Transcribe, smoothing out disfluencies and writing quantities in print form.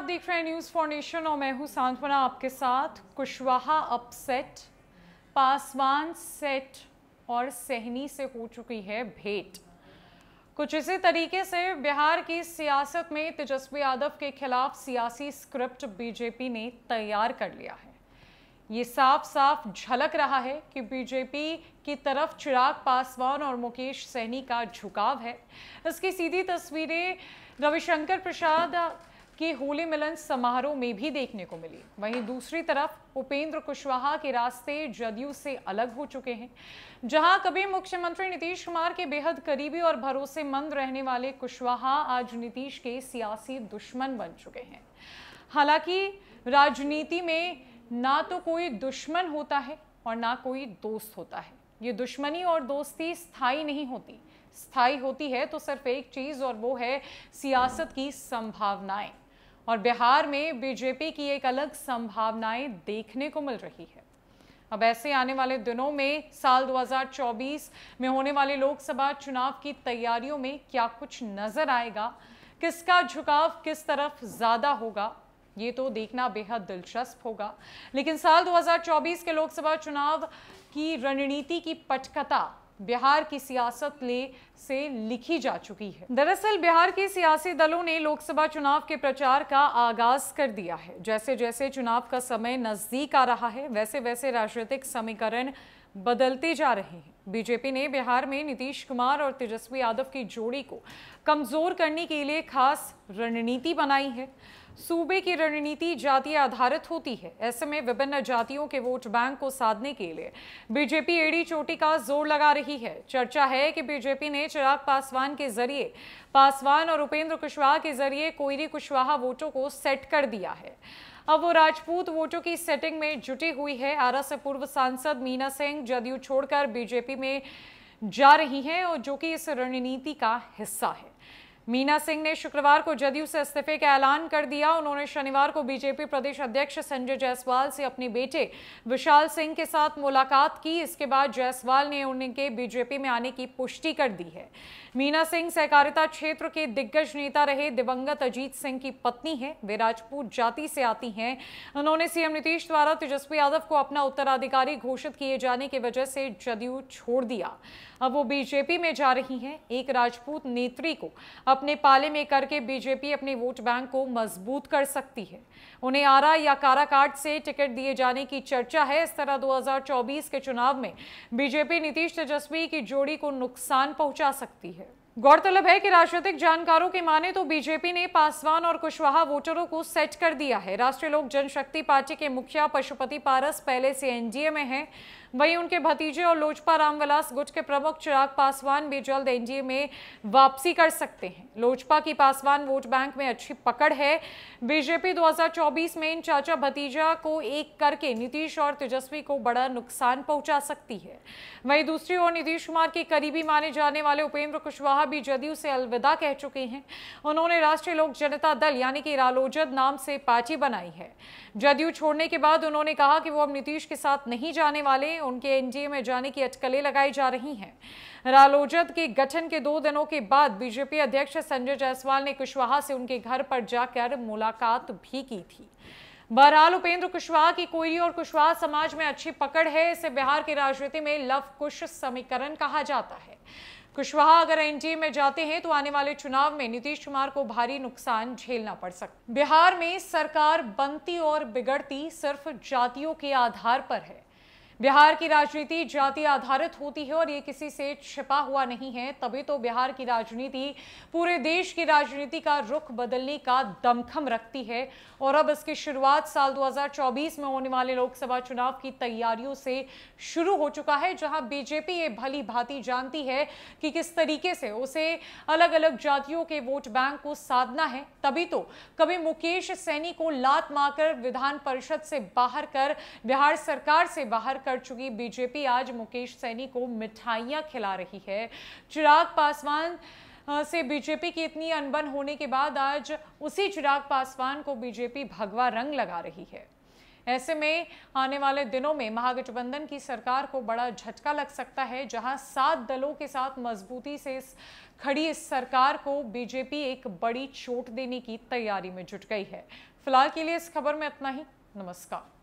देख रहे हैं न्यूज़ फॉर नेशन और मैं हूं सांत्वना आपके साथ। कुशवाहा अपसेट, पासवान सेट और सहनी से हो चुकी है भेंट। कुछ इसी तरीके से बिहार की सियासत में तेजस्वी यादव के खिलाफ सियासी स्क्रिप्ट बीजेपी ने तैयार कर लिया है। ये साफ साफ झलक रहा है कि बीजेपी की तरफ चिराग पासवान और मुकेश सहनी का झुकाव है। इसकी सीधी तस्वीरें रविशंकर प्रसाद की होली मिलन समारोह में भी देखने को मिली। वहीं दूसरी तरफ उपेंद्र कुशवाहा के रास्ते जदयू से अलग हो चुके हैं। जहां कभी मुख्यमंत्री नीतीश कुमार के बेहद करीबी और भरोसेमंद रहने वाले कुशवाहा आज नीतीश के सियासी दुश्मन बन चुके हैं। हालांकि राजनीति में ना तो कोई दुश्मन होता है और ना कोई दोस्त होता है। ये दुश्मनी और दोस्ती स्थायी नहीं होती। स्थायी होती है तो सिर्फ एक चीज, और वो है सियासत की संभावनाएं। और बिहार में बीजेपी की एक अलग संभावनाएं देखने को मिल रही है। अब ऐसे आने वाले दिनों में साल 2024 में होने वाले लोकसभा चुनाव की तैयारियों में क्या कुछ नजर आएगा, किसका झुकाव किस तरफ ज्यादा होगा, ये तो देखना बेहद दिलचस्प होगा। लेकिन साल 2024 के लोकसभा चुनाव की रणनीति की पटकथा बिहार की सियासत से लिखी जा चुकी है। दरअसल बिहार के सियासी दलों ने लोकसभा चुनाव के प्रचार का आगाज कर दिया है। जैसे जैसे चुनाव का समय नजदीक आ रहा है, वैसे वैसे राजनीतिक समीकरण बदलते जा रहे हैं। बीजेपी ने बिहार में नीतीश कुमार और तेजस्वी यादव की जोड़ी को कमजोर करने के लिए खास रणनीति बनाई है। सूबे की रणनीति जातीय आधारित होती है। ऐसे में विभिन्न जातियों के वोट बैंक को साधने के लिए बीजेपी एड़ी चोटी का जोर लगा रही है। चर्चा है कि बीजेपी ने चिराग पासवान के जरिए पासवान और उपेंद्र कुशवाहा के जरिए कोयरी कुशवाहा वोटों को सेट कर दिया है। अब वो राजपूत वोटों की सेटिंग में जुटी हुई है। आरा से पूर्व सांसद मीना सिंह जदयू छोड़कर बीजेपी में जा रही हैं, और जो कि इस रणनीति का हिस्सा है। मीना सिंह ने शुक्रवार को जदयू से इस्तीफे का ऐलान कर दिया। उन्होंने शनिवार को बीजेपी प्रदेश अध्यक्ष संजय जायसवाल से अपने बेटे विशाल सिंह के साथ मुलाकात की। इसके बाद जायसवाल ने उनके बीजेपी में आने की पुष्टि कर दी है। मीना सिंह सहकारिता क्षेत्र के दिग्गज नेता रहे दिवंगत अजीत सिंह की पत्नी है। वे राजपूत जाति से आती हैं। उन्होंने सीएम नीतीश द्वारा तेजस्वी यादव को अपना उत्तराधिकारी घोषित किए जाने की वजह से जदयू छोड़ दिया। अब वो बीजेपी में जा रही हैं। एक राजपूत नेत्री को अपने पाले में करके बीजेपी अपने वोट बैंक को मजबूत कर सकती है। उन्हें आरा या काराकाट से टिकट दिए जाने की चर्चा है। इस तरह 2024 के चुनाव में बीजेपी नीतीश तेजस्वी की जोड़ी को नुकसान पहुंचा सकती है। गौरतलब है कि राजनीतिक जानकारों की माने तो बीजेपी ने पासवान और कुशवाहा वोटरों को सेट कर दिया है। राष्ट्रीय लोक जनशक्ति पार्टी के मुखिया पशुपति पारस पहले से एनडीए में हैं। वहीं उनके भतीजे और लोजपा रामविलास गुट के प्रमुख चिराग पासवान भी जल्द एनडीए में वापसी कर सकते हैं। लोजपा की पासवान वोट बैंक में अच्छी पकड़ है। बीजेपी 2024 में इन चाचा भतीजा को एक करके नीतीश और तेजस्वी को बड़ा नुकसान पहुंचा सकती है। वहीं दूसरी ओर नीतीश कुमार के करीबी माने जाने वाले उपेंद्र कुशवाहा भी जदयू से अलविदा कह चुके हैं। उन्होंने राष्ट्रीय लोक जनता दल यानी कि रालोजद नाम से पार्टी बनाई है। जदयू छोड़ने के बाद उन्होंने कहा कि वो अब नीतीश के साथ नहीं जाने वाले। उनके एनडीए में जाने की अटकलें लगाई जा रही हैं। रालोजद के गठन के 2 दिनों के बाद बीजेपी अध्यक्ष संजय जायसवाल ने कुशवाहा से उनके घर पर जाकर मुलाकात भी की थी। बहरहाल उपेंद्र कुशवाहा की कोयरी और कुशवाहा समाज में अच्छी पकड़ है। इसे बिहार की राजनीति में लव कुश समीकरण कहा जाता है। कुशवाहा अगर एनडीए में जाते हैं तो आने वाले चुनाव में नीतीश कुमार को भारी नुकसान झेलना पड़ सकता है। बिहार में सरकार बनती और बिगड़ती सिर्फ जातियों के आधार पर है। बिहार की राजनीति जाति आधारित होती है और ये किसी से छिपा हुआ नहीं है। तभी तो बिहार की राजनीति पूरे देश की राजनीति का रुख बदलने का दमखम रखती है। और अब इसकी शुरुआत साल 2024 में होने वाले लोकसभा चुनाव की तैयारियों से शुरू हो चुका है, जहां बीजेपी ये भली भांति जानती है कि किस तरीके से उसे अलग अलग जातियों के वोट बैंक को साधना है। तभी तो कभी मुकेश सहनी को लात मारकर विधान परिषद से बाहर कर बिहार सरकार से बाहर कर चुकी बीजेपी आज मुकेश सहनी को मिठाइयां खिला रही है। चिराग पासवान से बीजेपी की इतनी अनबन होने के बाद आज उसी चिराग पासवान को बीजेपी भगवा रंग लगा रही है। ऐसे में आने वाले दिनों में महागठबंधन की सरकार को बड़ा झटका लग सकता है, जहां 7 दलों के साथ मजबूती से खड़ी इस सरकार को बीजेपी एक बड़ी चोट देने की तैयारी में जुट गई है। फिलहाल के लिए इस खबर में इतना ही। नमस्कार।